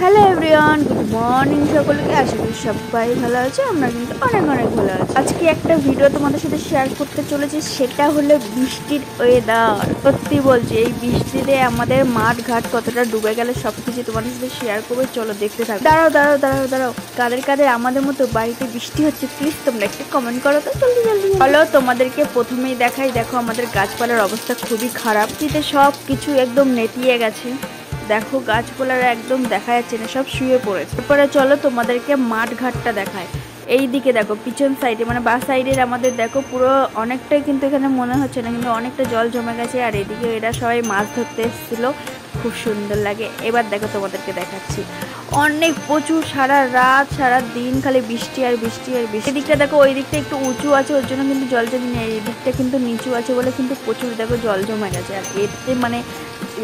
Hello everyone, good morning সকলকে। আশা করি সবাই ভালো আছে, আমরা কিন্তু অনেক অনেক ভালো আছি। আজকে একটা ভিডিও তোমাদের সাথে শেয়ার করতে চলেছি, সেটা হলো বৃষ্টির ওয়েদার। সত্যি বলছি, এই বৃষ্টিতে আমাদের মাঠ ঘাট কতটা ডুবে গেলে সবকিছু তোমাদের সাথে শেয়ার করবে। চলো দেখতে থাকো। দাঁড়াও দাঁড়াও দাঁড়াও দাঁড়াও, কাদের কাদের আমাদের মতো বাড়িতে বৃষ্টি হচ্ছে প্লিজ তোমরা একটু কমেন্ট করো তো, জলদি জলদি। চলো তোমাদেরকে প্রথমেই দেখাই। দেখো আমাদের গাছপালার অবস্থা খুবই খারাপ, শীতে সব কিছু একদম নেতিয়ে গেছে। দেখো গাছপালার একদম দেখা যাচ্ছে না, সব শুয়ে পড়েছে। তারপরে চলো তোমাদেরকে মাঠ ঘাটটা দেখায়। এই দিকে দেখো পিছন সাইডে মানে বা সাইডের আমাদের দেখো পুরো অনেকটাই, কিন্তু এখানে মনে হচ্ছে না, কিন্তু অনেকটা জল জমে গেছে। আর এদিকে এরা সবাই মাছ ধরতে এসেছিলো, খুব সুন্দর লাগে। এবার দেখো তোমাদেরকে দেখাচ্ছি, অনেক প্রচুর সারা রাত সারা দিন খালি বৃষ্টি আর বৃষ্টি আর বৃষ্টি। এদিকটা দেখো, ওই দিকটা একটু উঁচু আছে ওর জন্য কিন্তু জল জমে নেই, এই দিকটা কিন্তু নিচু আছে বলে কিন্তু প্রচুর দেখো জল জমে গেছে। আর এতে মানে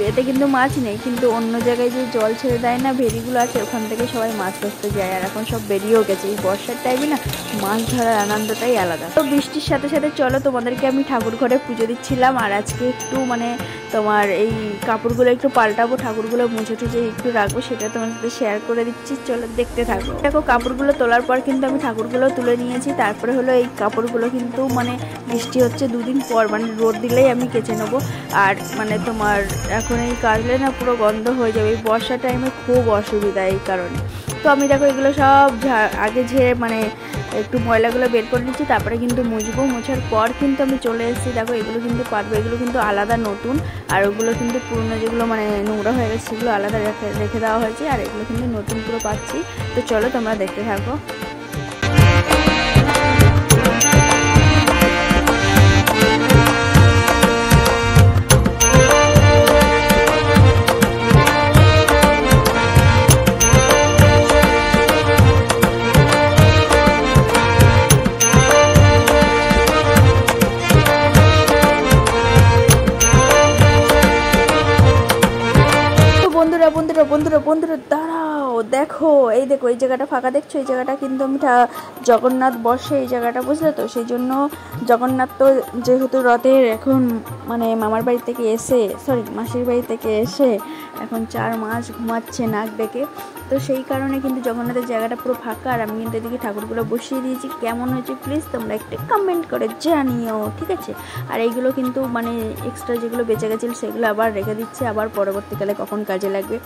এতে কিন্তু মাছ নেই, কিন্তু অন্য জায়গায় যে জল ছেড়ে দেয় না, ভেড়িগুলো আছে, ওখান থেকে সবাই মাছ ধরতে যায়। আর এখন সব বেরিয়েও গেছে, এই বর্ষার টাইমে না মাছ ধরার আনন্দটাই আলাদা। তো বৃষ্টির সাথে সাথে চলো তোমাদেরকে আমি ঠাকুর ঘরে পুজো দিচ্ছিলাম। আর আজকে একটু মানে তোমার এই কাপড়গুলো একটু পাল্টাবো, ঠাকুরগুলো মুছে টুছে একটু রাখবো, সেটা তোমার সাথে শেয়ার করে দিচ্ছি। চলো দেখতে থাকো। দেখো কাপড়গুলো তোলার পর কিন্তু আমি ঠাকুরগুলো তুলে নিয়েছি। তারপরে হলো এই কাপড়গুলো কিন্তু মানে বৃষ্টি হচ্ছে দুদিন পর, মানে রোদ দিলেই আমি কেচে নেবো। আর মানে তোমার এখন এই কাচলে না পুরো গন্ধ হয়ে যাবে, এই বর্ষার টাইমে খুব অসুবিধা এই কারণে। তো আমি দেখো এগুলো সব আগে ঝেড়ে মানে একটু ময়লাগুলো বের করে নিচ্ছি, তারপরে কিন্তু মুছবো। মোছার পর কিন্তু আমি চলে এসেছি। দেখো এগুলো কিন্তু পারবো, এগুলো কিন্তু আলাদা নতুন, আর ওগুলো কিন্তু পুরনো যেগুলো মানে নোংরা হয়ে গেছে সেগুলো আলাদা রেখে দেওয়া হয়েছে। আর এগুলো কিন্তু নতুন পুরো পাচ্ছি। তো চলো তোমরা দেখতে থাকো। বন্ধুরা বন্ধুরা বন্ধুরা বন্ধুরা দাঁড়াও, দেখো এই দেখো এই জায়গাটা ফাঁকা দেখছো, এই জায়গাটা কিন্তু আমি জগন্নাথ বসে এই জায়গাটা, বুঝলে তো? সেই জন্য জগন্নাথ তো যেহেতু রথের এখন মানে মামার বাড়ি থেকে এসে মাসির বাড়ি থেকে এসে এখন 4 মাস ঘুমাচ্ছে নাক ডেকে, তো সেই কারণে কিন্তু জগন্নাথের জায়গাটা পুরো ফাঁকা। আর আমি কিন্তু এদিকে ঠাকুরগুলো বসিয়ে দিয়েছি। কেমন হয়েছে প্লিজ তোমরা একটু কমেন্ট করে জানিও, ঠিক আছে? আর এইগুলো কিন্তু মানে এক্সট্রা যেগুলো বেঁচে গেছিল সেগুলো আবার রেখে দিচ্ছে, আবার পরবর্তীকালে কখন কাজে লাগবে।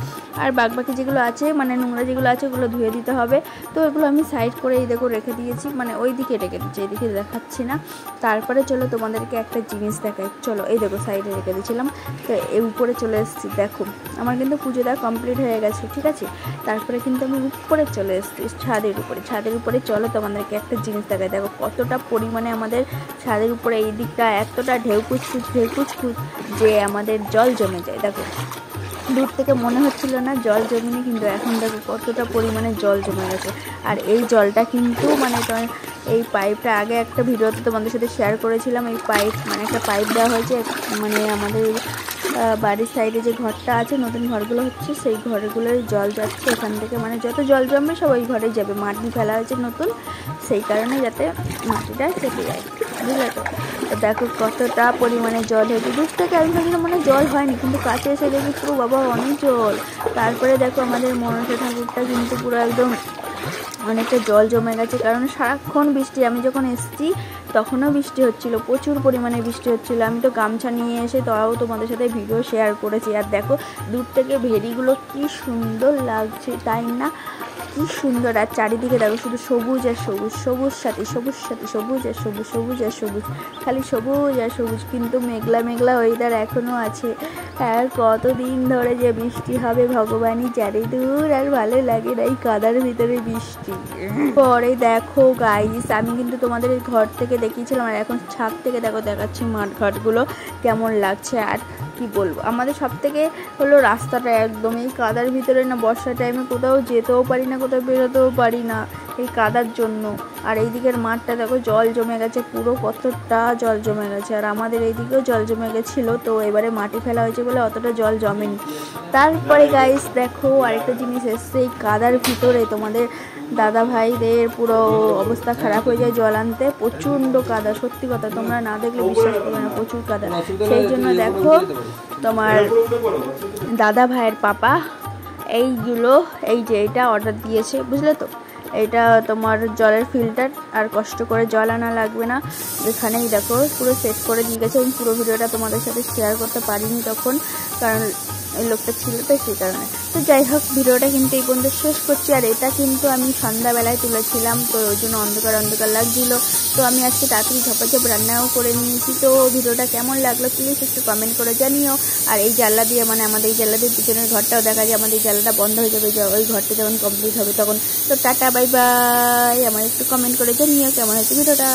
আর বাকি যেগুলো আছে মানে নোংরা যেগুলো আছে ওগুলো ধুয়ে দিতে হবে। তো এগুলো আমি সাইড করে এই দেখো রেখে দিয়েছি, মানে ওই দিকে রেখে দিচ্ছি, এদিকে দেখাচ্ছি না। তারপরে চলো তোমাদেরকে একটা জিনিস দেখাই। চলো এই দেখো সাইডে রেখে দিয়েছিলাম, তো এই উপরে চলে এসেছি। দেখো আমার কিন্তু পুজো দেওয়া কমপ্লিট হয়ে গেছে, ঠিক আছে? তারপরে কিন্তু আমি উপরে চলে এসেছি, ছাদের উপরে চলো তোমাদেরকে একটা জিনিস দেখাই। দেখো কতটা পরিমাণে আমাদের ছাদের উপরে এই দিকটা এতটা ঢেউ কুচকুচ যে আমাদের জল জমে যায়। দেখো দূর থেকে মনে হচ্ছিল না জল জমেনি, কিন্তু এখন দেখো কতটা পরিমাণে জল জমে গেছে। আর এই জলটা কিন্তু মানে এই পাইপটা আগে একটা ভিডিওতে তোমাদের সাথে শেয়ার করেছিলাম। এই পাইপ মানে একটা পাইপ দেওয়া হয়েছে, মানে আমাদের বাড়ির সাইডে যে ঘরটা আছে, নতুন ঘরগুলো হচ্ছে, সেই ঘরগুলোর জল যাচ্ছে এখান থেকে, মানে যত জল জমবে সব ওই ঘরেই যাবে। মাটি ফেলা হয়েছে নতুন, সেই কারণে যাতে মাটিটা চেপে যায়, বুঝলে তো? দেখো কতটা পরিমাণে জল হয়েছে। দূর থেকে আমি ভাবছিলাম মানে জল হয়নি, কিন্তু কাছে এসে দেখি পুরো বাবা অনেক জল। তারপরে দেখো আমাদের মনসা ঠাকুরটা কিন্তু পুরো একদম অনেকটা জল জমে গেছে, কারণ সারাক্ষণ বৃষ্টি। আমি যখন এসেছি তখনও বৃষ্টি হচ্ছিল, প্রচুর পরিমাণে বৃষ্টি হচ্ছিল। আমি তো গামছা নিয়ে এসে তাও তোমাদের সাথে ভিডিও শেয়ার করেছি। আর দেখো দূর থেকে ভেড়িগুলো কি সুন্দর লাগছে, তাই না? কি সুন্দর। আর চারিদিকে দেখো শুধু সবুজ আর সবুজ, সবুজ সাথী সবুজ সাথী, সবুজ আর সবুজ, সবুজ আর সবুজ, খালি সবুজ আর সবুজ। কিন্তু মেঘলা মেঘলা ওয়েদার এখনও আছে। আর কতদিন ধরে যে বৃষ্টি হবে ভগবানই জানে। দূর আর ভালো লাগে না এই কাদার ভিতরে বৃষ্টি। পরে দেখো গাইস, আমি কিন্তু তোমাদের ঘর থেকে দেখিয়েছিলাম, আর এখন ছাদ থেকে দেখো দেখাচ্ছি মাঠ ঘাটগুলো কেমন লাগছে। আর কি বলবো, আমাদের সব থেকে হলো রাস্তাটা একদম এই কাদার ভিতরে না, বর্ষার টাইমে কোথাও যেতেও পারি না, কোথাও বেরোতেও পারি না এই কাদার জন্য। আর এই দিকের মাঠটা দেখো জল জমে গেছে, পুরো কতটা জল জমে গেছে। আর আমাদের এইদিকেও জল জমে গেছিলো, তো এবারে মাটি ফেলা হয়েছে বলে অতটা জল জমেনি। তারপরে গাইস দেখো আরেকটা জিনিস এসছে, এই কাদার ভিতরে তোমাদের দাদা ভাইদের পুরো অবস্থা খারাপ হয়ে যায় জল আনতে, প্রচণ্ড কাদা। সত্যি কথা, তোমরা না দেখলে বিশ্বাস করবে না, প্রচুর কাদা। সেই জন্য দেখো তোমার দাদা ভাইয়ের পাপা এইগুলো এই যে এটা অর্ডার দিয়েছে, বুঝলে তো। এটা তোমার জলের ফিল্টার, আর কষ্ট করে জল আনা লাগবে না, এখানেই দেখো পুরো সেট করে দিয়ে গেছে। আমি পুরো ভিডিওটা তোমাদের সাথে শেয়ার করতে পারিনি তখন, কারণ ওই লোকটা ছিল তো সেই কারণে। তো যাই হোক, ভিডিওটা কিন্তু এই পর্যন্ত শেষ করছি। আর এটা কিন্তু আমি সন্ধ্যাবেলায় তুলেছিলাম, তো ওই জন্য অন্ধকার অন্ধকার লাগছিল। তো আমি আজকে তাড়াতাড়ি ঝপাঝপ রান্নাও করে নিয়েছি। তো ভিডিওটা কেমন লাগলো প্লিজ একটু কমেন্ট করে জানিও। আর এই জানলা দিয়ে, মানে আমাদের এই জানলা দিয়ে পিছনের ঘরটাও দেখা যায়, আমাদের এই জানলাটা বন্ধ হয়ে যাবে ওই ঘরটা যখন কমপ্লিট হবে তখন। তো টাটা বাই বাই, আমার একটু কমেন্ট করে জানিও কেমন হয়েছে ভিডিওটা।